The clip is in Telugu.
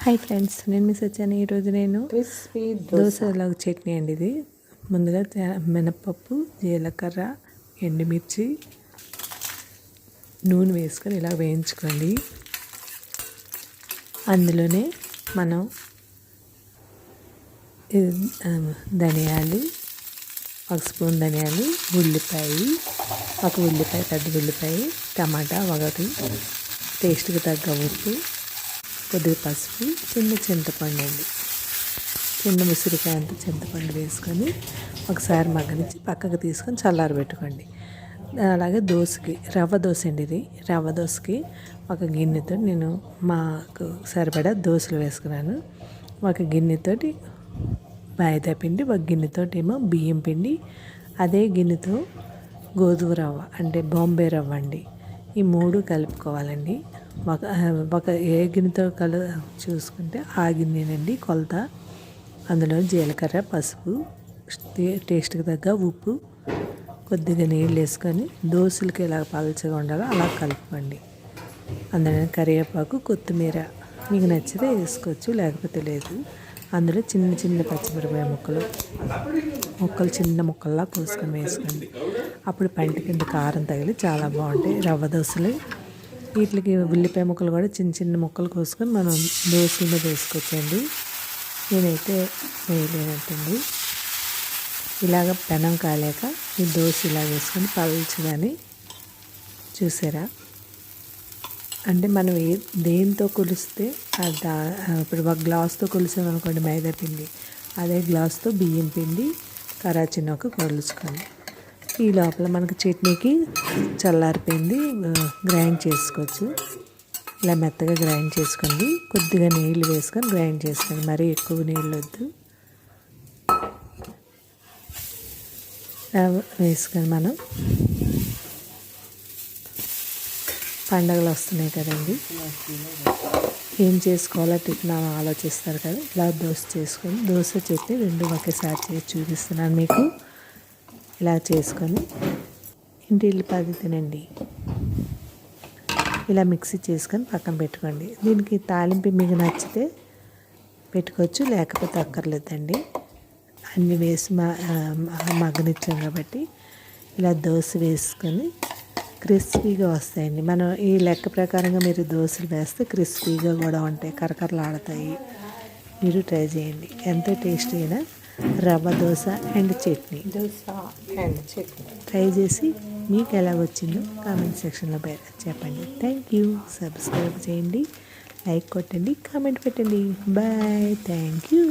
హాయ్ ఫ్రెండ్స్, నేను మిస్ వచ్చాను. ఈరోజు నేను క్రిస్పీ దోశల చట్నీ అండి. ఇది ముందుగా మినపప్పు, జీలకర్ర, ఎండుమిర్చి, నూనె వేసుకొని ఇలా వేయించుకోండి. అందులోనే మనం ధనియాలు, ఒక స్పూన్ ధనియాలు, ఒక ఉల్లిపాయ, పెద్ద ఉల్లిపాయ, టమాటా ఒకటి, టేస్ట్కి తగ్గ ఉప్పు, కొద్దిగా పసుపు, చింతపండు అండి, చిన్న ఉసిరికాయ అంత చింతపండు వేసుకొని ఒకసారి మగ్గనిచ్చి పక్కకు తీసుకొని చల్లారబెట్టుకోండి. అలాగే దోశకి రవ్వ దోశ అండి. ఇది రవ్వ దోశకి ఒక గిన్నెతో నేను మాకు సరిపడా దోశలు వేసుకున్నాను. ఒక గిన్నెతోటి మైదా పిండి, ఒక గిన్నెతోటి ఏమో బియ్యం పిండి, అదే గిన్నెతో గోధుమ రవ్వ అంటే బాంబే రవ్వ అండి. ఈ మూడు కలుపుకోవాలండి. ఒక ఏ గిన్నెతో చూసుకుంటే ఆ గిన్నెనండి కొలత. అందులో జీలకర్ర, పసుపు, టేస్ట్కి తగ్గ ఉప్పు, కొద్దిగా నీళ్ళు వేసుకొని దోశలకి ఎలా పలచగా ఉండాలో అలా కలుపుకోండి. అందులో కరివేపాకు, కొత్తిమీర మీకు నచ్చితే వేసుకోవచ్చు, లేకపోతే లేదు. అందులో చిన్న చిన్న పచ్చిమిరపకాయ ముక్కలు చిన్న ముక్కల్లా కోసుకొని వేసుకోండి. అప్పుడు పంటి కింద కారం తగిలి చాలా బాగుంటాయి రవ్వ దోశలు. వీటికి ఉల్లిపాయ ముక్కలు కూడా చిన్న చిన్న ముక్కలు కోసుకొని మనం దోశల మీద వేసుకోవచ్చండి. నేనైతే వేయలేనట్టండి. ఇలాగ పెనం కాలేక ఈ దోశ ఇలా వేసుకొని పలుచగాని చూసారా. అంటే మనం దేంతో కొలిస్తే ఇప్పుడు ఒక గ్లాస్తో కొలిసామనుకోండి మైదా పిండి, అదే గ్లాస్తో బియ్యం పిండి కరాచినొక కొలుచుకోండి. ఈ లోపల మనకు చట్నీకి చల్లారిపోయింది, గ్రైండ్ చేసుకోవచ్చు. ఇలా మెత్తగా గ్రైండ్ చేసుకోండి. కొద్దిగా నీళ్ళు వేసుకొని గ్రైండ్ చేసుకోండి, మరీ ఎక్కువ నీళ్ళు వద్దు. వేసుకొని మనం పండగలు వస్తున్నాయి కదండి, ఏం చేసుకోవాలో టిఫిన్ ఆలోచిస్తారు కదా. ఇలా దోశ చేసుకొని దోశ చట్నీ రెండు ఒకేసారి చేసి చూపిస్తున్నాను మీకు. ఇలా చేసుకొని ఇంటి పద్ధతినండి ఇలా మిక్సీ చేసుకొని పక్కన పెట్టుకోండి. దీనికి తాలింపు మీకు నచ్చితే పెట్టుకోవచ్చు, లేకపోతే అక్కర్లేదండి. అన్నీ వేసి మగ్గనిచ్చాం కాబట్టి ఇలా దోశ వేసుకొని క్రిస్పీగా వస్తాయండి. మనం ఈ లెక్క ప్రకారంగా మీరు దోశలు వేస్తే క్రిస్పీగా కూడా ఉంటాయి, కరకరలాడతాయి. మీరు ట్రై చేయండి. ఎంతో టేస్టీ అయినా రవ్వ దోశ అండ్ చట్నీ ట్రై చేసి మీకు ఎలా వచ్చిందో కామెంట్ సెక్షన్లో చెప్పండి. Thank you. సబ్స్క్రైబ్ చేయండి, లైక్ కొట్టండి, కామెంట్ పెట్టండి. బాయ్. Thank you.